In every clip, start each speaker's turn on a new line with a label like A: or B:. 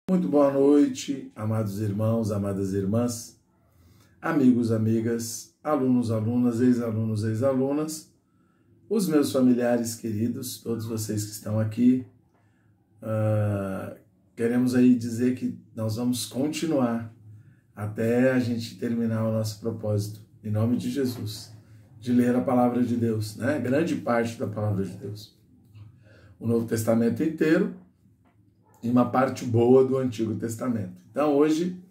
A: Muito boa noite, amados irmãos, amadas irmãs, amigos, amigas, alunos, alunas, ex-alunos, ex-alunas, os meus familiares queridos, todos vocês que estão aqui. Queremos aí dizer que nós vamos continuar até a gente terminar o nosso propósito, em nome de Jesus, de ler a palavra de Deus, né? Grande parte da palavra de Deus. O Novo Testamento inteiro e uma parte boa do Antigo Testamento. Então hoje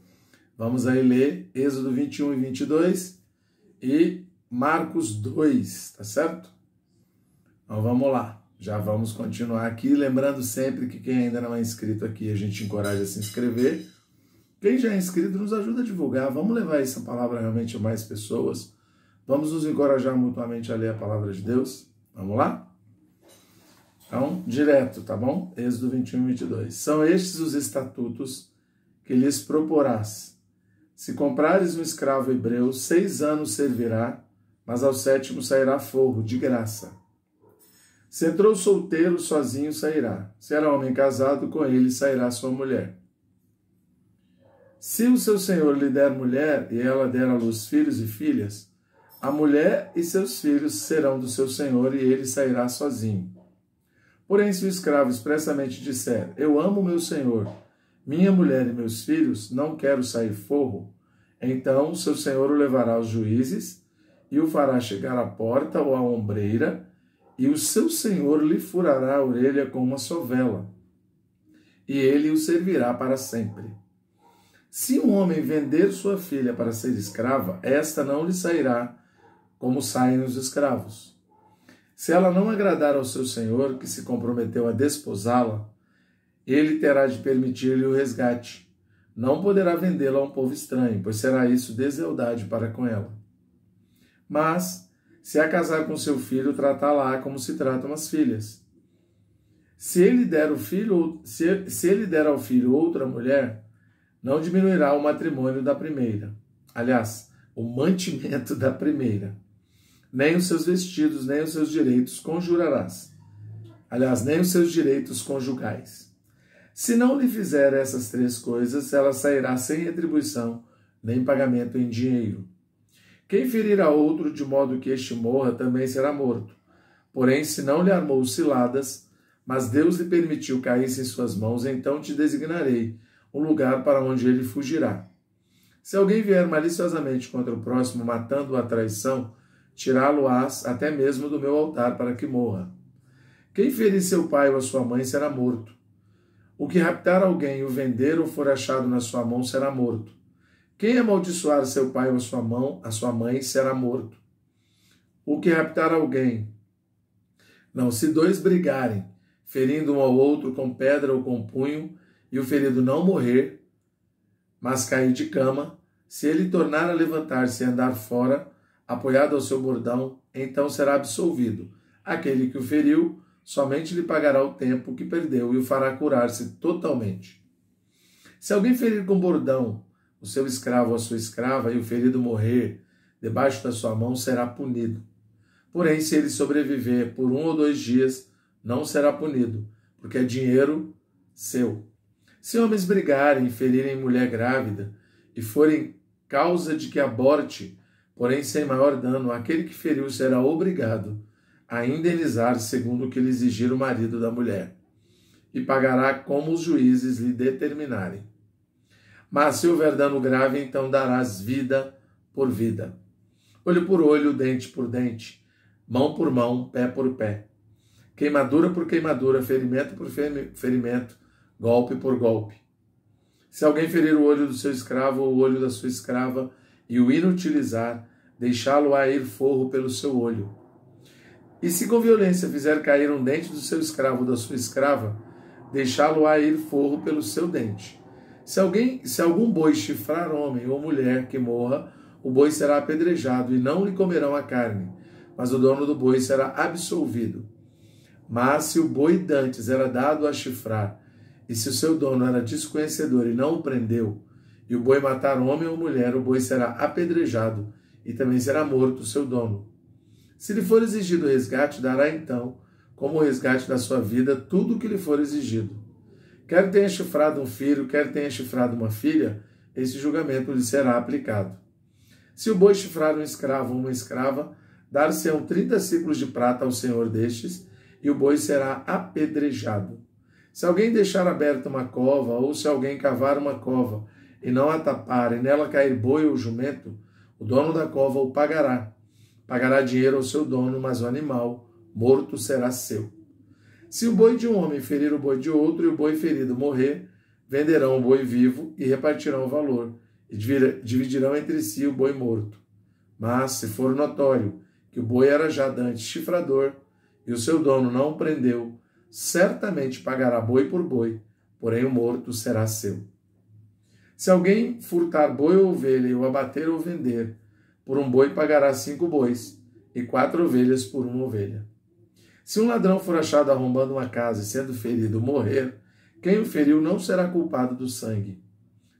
A: vamos aí ler Êxodo 21 e 22 e Marcos 2, tá certo? Então vamos lá, já vamos continuar aqui, lembrando sempre que quem ainda não é inscrito aqui, a gente encoraja a se inscrever. Quem já é inscrito nos ajuda a divulgar, vamos levar essa palavra realmente a mais pessoas, vamos nos encorajar mutuamente a ler a palavra de Deus, vamos lá? Então, direto, tá bom? Êxodo 21 e 22. São estes os estatutos que lhes proporás. Se comprares um escravo hebreu, 6 anos servirá, mas ao 7º sairá forro, de graça. Se entrou solteiro, sozinho sairá. Se era homem casado, com ele sairá sua mulher. Se o seu senhor lhe der mulher, e ela der à luz filhos e filhas, a mulher e seus filhos serão do seu senhor, e ele sairá sozinho. Porém, se o escravo expressamente disser, eu amo meu senhor, minha mulher e meus filhos, não quero sair forro, então seu senhor o levará aos juízes e o fará chegar à porta ou à ombreira, e o seu senhor lhe furará a orelha com uma sovela, e ele o servirá para sempre. Se um homem vender sua filha para ser escrava, esta não lhe sairá como saem os escravos. Se ela não agradar ao seu senhor, que se comprometeu a desposá-la, ele terá de permitir-lhe o resgate. Não poderá vendê-la a um povo estranho, pois será isso deslealdade para com ela. Mas, se a casar com seu filho, tratá-la como se tratam as filhas. Se ele der ao filho outra mulher, não diminuirá o matrimônio da primeira. Aliás, o mantimento da primeira. Nem os seus vestidos, nem os seus direitos conjurarás. Aliás, nem os seus direitos conjugais. Se não lhe fizer essas 3 coisas, ela sairá sem retribuição, nem pagamento em dinheiro. Quem ferir a outro de modo que este morra, também será morto. Porém, se não lhe armou ciladas, mas Deus lhe permitiu cair em suas mãos, então te designarei um lugar para onde ele fugirá. Se alguém vier maliciosamente contra o próximo, matando-o à traição, tirá-lo-ás até mesmo do meu altar para que morra. Quem ferir seu pai ou a sua mãe será morto. O que raptar alguém e o vender ou for achado na sua mão será morto. Quem amaldiçoar seu pai ou a sua mãe será morto. O que raptar alguém. Não, se 2 brigarem, ferindo um ao outro com pedra ou com punho, e o ferido não morrer, mas cair de cama, se ele tornar a levantar-se e andar fora, apoiado ao seu bordão, então será absolvido. Aquele que o feriu, somente lhe pagará o tempo que perdeu e o fará curar-se totalmente. Se alguém ferir com bordão o seu escravo ou a sua escrava, e o ferido morrer debaixo da sua mão, será punido. Porém, se ele sobreviver por 1 ou 2 dias, não será punido, porque é dinheiro seu. Se homens brigarem e ferirem mulher grávida, e forem causa de que aborte, porém sem maior dano, aquele que feriu será obrigado a indenizar segundo o que lhe exigir o marido da mulher, e pagará como os juízes lhe determinarem. Mas se houver dano grave, então darás vida por vida, olho por olho, dente por dente, mão por mão, pé por pé, queimadura por queimadura, ferimento por ferimento, golpe por golpe. Se alguém ferir o olho do seu escravo ou o olho da sua escrava e o inutilizar, deixá-lo-á ir forro pelo seu olho. E se com violência fizer cair um dente do seu escravo ou da sua escrava, deixá-lo-á ir forro pelo seu dente. Se algum boi chifrar homem ou mulher que morra, o boi será apedrejado e não lhe comerão a carne, mas o dono do boi será absolvido. Mas se o boi dantes era dado a chifrar, e se o seu dono era desconhecedor e não o prendeu, e o boi matar homem ou mulher, o boi será apedrejado, e também será morto o seu dono. Se lhe for exigido o resgate, dará então, como o resgate da sua vida, tudo o que lhe for exigido. quer tenha chifrado um filho, quer tenha chifrado uma filha, esse julgamento lhe será aplicado. Se o boi chifrar um escravo ou uma escrava, dar-se-ão 30 ciclos de prata ao senhor destes, e o boi será apedrejado. Se alguém deixar aberta uma cova, ou se alguém cavar uma cova e não a tapar, e nela cair boi ou jumento, o dono da cova o pagará. Pagará dinheiro ao seu dono, mas o animal morto será seu. Se o boi de um homem ferir o boi de outro e o boi ferido morrer, venderão o boi vivo e repartirão o valor, e dividirão entre si o boi morto. Mas, se for notório que o boi era já dantes chifrador, e o seu dono não o prendeu, certamente pagará boi por boi, porém o morto será seu. Se alguém furtar boi ou ovelha e o abater ou vender, por um boi pagará 5 bois, e 4 ovelhas por uma ovelha. Se um ladrão for achado arrombando uma casa e sendo ferido morrer, quem o feriu não será culpado do sangue.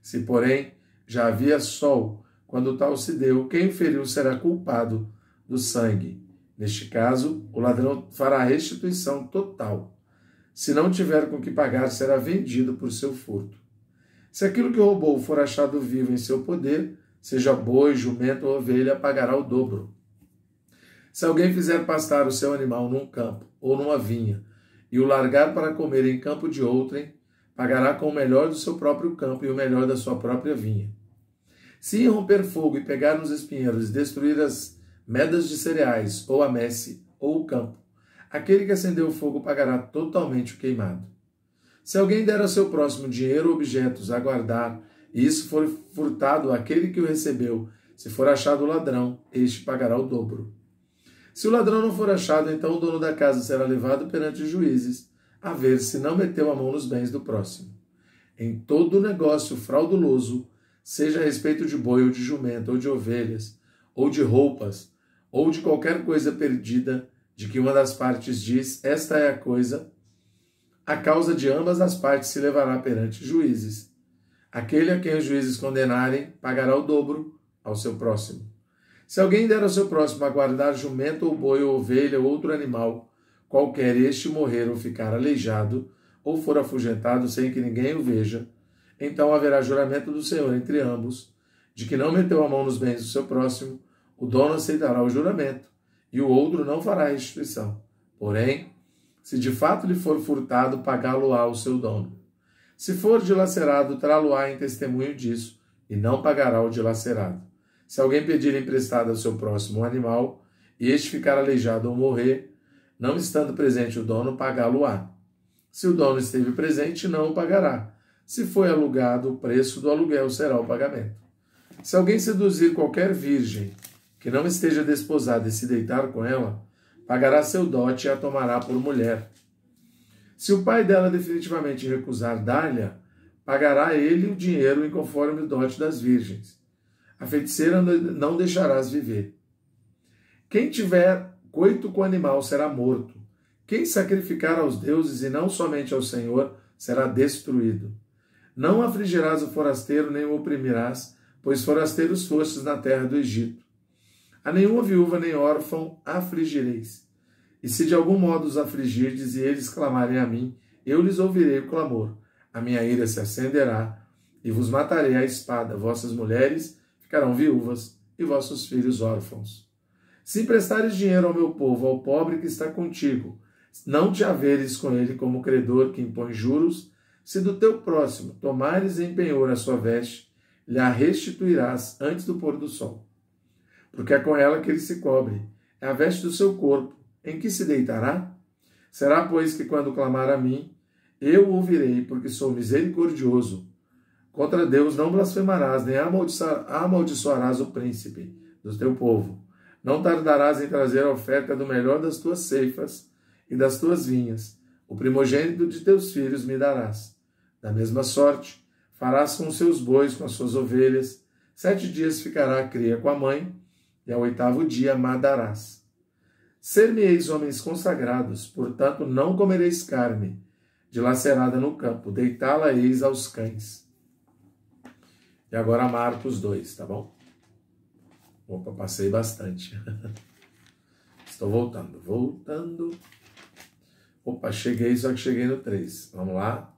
A: Se, porém, já havia sol quando tal se deu, quem o feriu será culpado do sangue. Neste caso, o ladrão fará restituição total. Se não tiver com que pagar, será vendido por seu furto. Se aquilo que roubou for achado vivo em seu poder, seja boi, jumento ou ovelha, pagará o dobro. Se alguém fizer pastar o seu animal num campo ou numa vinha, e o largar para comer em campo de outrem, pagará com o melhor do seu próprio campo e o melhor da sua própria vinha. Se irromper fogo e pegar nos espinheiros e destruir as medas de cereais, ou a messe, ou o campo, aquele que acendeu o fogo pagará totalmente o queimado. Se alguém der ao seu próximo dinheiro ou objetos a guardar, e isso for furtado àquele que o recebeu, se for achado o ladrão, este pagará o dobro. Se o ladrão não for achado, então o dono da casa será levado perante os juízes, a ver se não meteu a mão nos bens do próximo. Em todo negócio frauduloso, seja a respeito de boi ou de jumento, ou de ovelhas, ou de roupas, ou de qualquer coisa perdida, de que uma das partes diz, esta é a coisa, a causa de ambas as partes se levará perante juízes. Aquele a quem os juízes condenarem, pagará o dobro ao seu próximo. Se alguém der ao seu próximo a guardar jumento ou boi ou ovelha ou outro animal, qualquer este morrer ou ficar aleijado, ou for afugentado sem que ninguém o veja, então haverá juramento do Senhor entre ambos, de que não meteu a mão nos bens do seu próximo, o dono aceitará o juramento, e o outro não fará restituição. Porém, se de fato lhe for furtado, pagá-lo-á o seu dono. Se for dilacerado, trá-lo-á em testemunho disso, e não pagará o dilacerado. Se alguém pedir emprestado ao seu próximo um animal, e este ficar aleijado ou morrer, não estando presente o dono, pagá-lo-á. Se o dono esteve presente, não o pagará. Se foi alugado, o preço do aluguel será o pagamento. Se alguém seduzir qualquer virgem que não esteja desposada e se deitar com ela, pagará seu dote e a tomará por mulher. Se o pai dela definitivamente recusar dar-lhe, pagará ele o dinheiro em conforme o dote das virgens. A feiticeira não deixarás viver. Quem tiver coito com o animal será morto. Quem sacrificar aos deuses e não somente ao Senhor será destruído. Não afligirás o forasteiro nem o oprimirás, pois forasteiros fostes na terra do Egito. A nenhuma viúva nem órfão afligireis. E se de algum modo os afligirdes e eles clamarem a mim, eu lhes ouvirei o clamor. A minha ira se acenderá e vos matarei à espada. Vossas mulheres ficarão viúvas e vossos filhos órfãos. Se emprestares dinheiro ao meu povo, ao pobre que está contigo, não te haveres com ele como credor que impõe juros, se do teu próximo tomares em penhor a sua veste, lhe a restituirás antes do pôr do sol. Porque é com ela que ele se cobre, é a veste do seu corpo, em que se deitará? Será, pois, que quando clamar a mim, eu o ouvirei, porque sou misericordioso. Contra Deus não blasfemarás, nem amaldiçoarás o príncipe do teu povo. Não tardarás em trazer a oferta do melhor das tuas ceifas e das tuas vinhas. O primogênito de teus filhos me darás. Da mesma sorte, farás com os seus bois, com as suas ovelhas. 7 dias ficará a cria com a mãe, e ao 8º dia madarás. Ser-me-eis homens consagrados, portanto não comereis carne, dilacerada no campo, deitá-la-eis aos cães. E agora Marcos 2, tá bom? Opa, passei bastante. Estou voltando. Opa, cheguei, só que cheguei no 3. Vamos lá.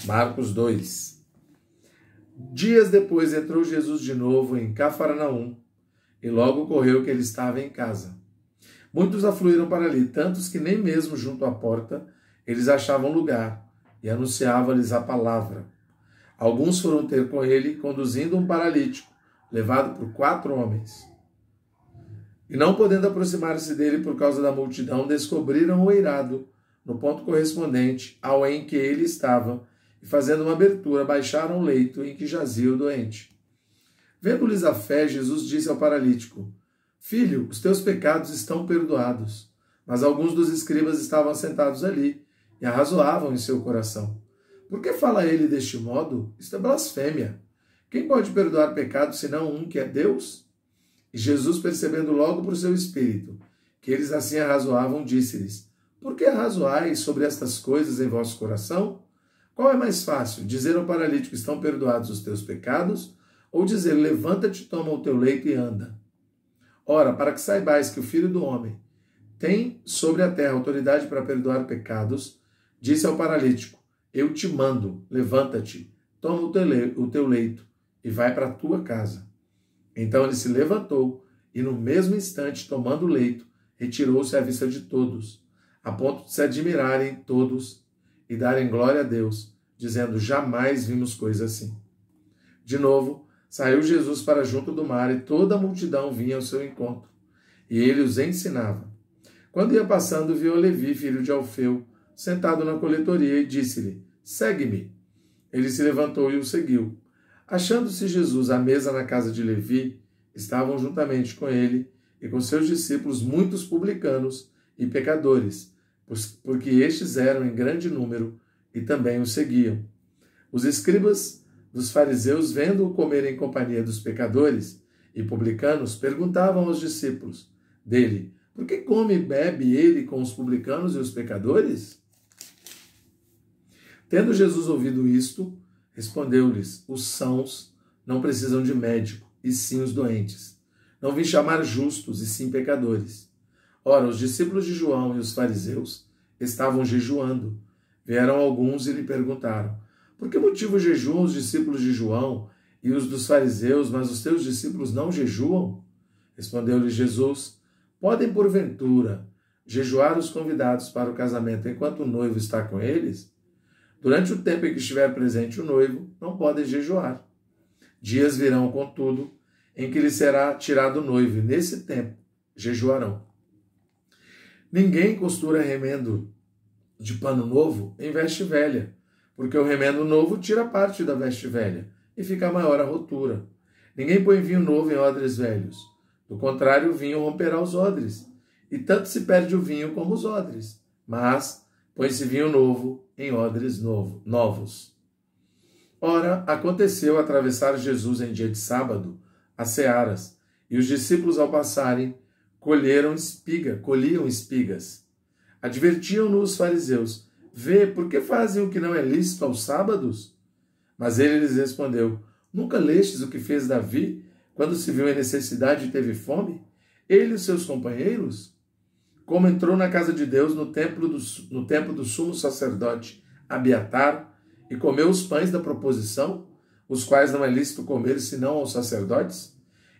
A: Marcos 2. Dias depois entrou Jesus de novo em Cafarnaum, e logo ocorreu que ele estava em casa. Muitos afluíram para ali, tantos que nem mesmo junto à porta eles achavam lugar, e anunciava-lhes a palavra. Alguns foram ter com ele, conduzindo um paralítico, levado por 4 homens. E não podendo aproximar-se dele por causa da multidão, descobriram o eirado, no ponto correspondente ao em que ele estava, e fazendo uma abertura, baixaram o leito em que jazia o doente. Vendo-lhes a fé, Jesus disse ao paralítico: Filho, os teus pecados estão perdoados. Mas alguns dos escribas estavam sentados ali e arrazoavam em seu coração: Por que fala ele deste modo? Isto é blasfêmia. Quem pode perdoar pecados senão um que é Deus? E Jesus, percebendo logo por seu espírito que eles assim arrazoavam, disse-lhes: Por que arrazoais sobre estas coisas em vosso coração? Qual é mais fácil, dizer ao paralítico: Estão perdoados os teus pecados? Ou dizer: Levanta-te, toma o teu leito e anda? Ora, para que saibais que o Filho do Homem tem sobre a terra autoridade para perdoar pecados, disse ao paralítico: Eu te mando, levanta-te, toma o teu leito e vai para a tua casa. Então ele se levantou e, no mesmo instante, tomando o leito, retirou-se à vista de todos, a ponto de se admirarem todos e darem glória a Deus, dizendo: Jamais vimos coisa assim. De novo, saiu Jesus para junto do mar e toda a multidão vinha ao seu encontro, e ele os ensinava. Quando ia passando, viu Levi, filho de Alfeu, sentado na coletoria, e disse-lhe: Segue-me. Ele se levantou e o seguiu. Achando-se Jesus à mesa na casa de Levi, estavam juntamente com ele e com seus discípulos muitos publicanos e pecadores, porque estes eram em grande número e também o seguiam. Os escribas dos fariseus, vendo-o comer em companhia dos pecadores e publicanos, perguntavam aos discípulos dele: Por que come e bebe ele com os publicanos e os pecadores? Tendo Jesus ouvido isto, respondeu-lhes: Os sãos não precisam de médico, e sim os doentes. Não vim chamar justos, e sim pecadores. Ora, os discípulos de João e os fariseus estavam jejuando. Vieram alguns e lhe perguntaram: Por que motivo jejuam os discípulos de João e os dos fariseus, mas os teus discípulos não jejuam? Respondeu-lhe Jesus: Podem, porventura, jejuar os convidados para o casamento enquanto o noivo está com eles? Durante o tempo em que estiver presente o noivo, não podem jejuar. Dias virão, contudo, em que lhe será tirado o noivo, e nesse tempo jejuarão. Ninguém costura remendo de pano novo em veste velha, porque o remendo novo tira parte da veste velha, e fica maior a rotura. Ninguém põe vinho novo em odres velhos. Do contrário, o vinho romperá os odres, e tanto se perde o vinho como os odres. Mas põe-se vinho novo em odres novos. Ora, aconteceu atravessar Jesus em dia de sábado as searas, e os discípulos, ao passarem, colhiam espigas. Advertiam-no os fariseus: Vê, por que fazem o que não é lícito aos sábados? Mas ele lhes respondeu: Nunca lestes o que fez Davi, quando se viu em necessidade e teve fome? Ele e os seus companheiros? Como entrou na casa de Deus no tempo do sumo sacerdote Abiatar, e comeu os pães da proposição, os quais não é lícito comer senão aos sacerdotes,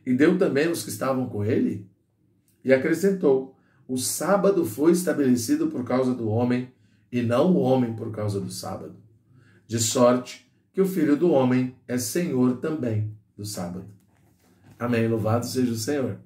A: e deu também aos que estavam com ele? E acrescentou: O sábado foi estabelecido por causa do homem, e não o homem por causa do sábado. De sorte que o Filho do Homem é Senhor também do sábado. Amém. Louvado seja o Senhor.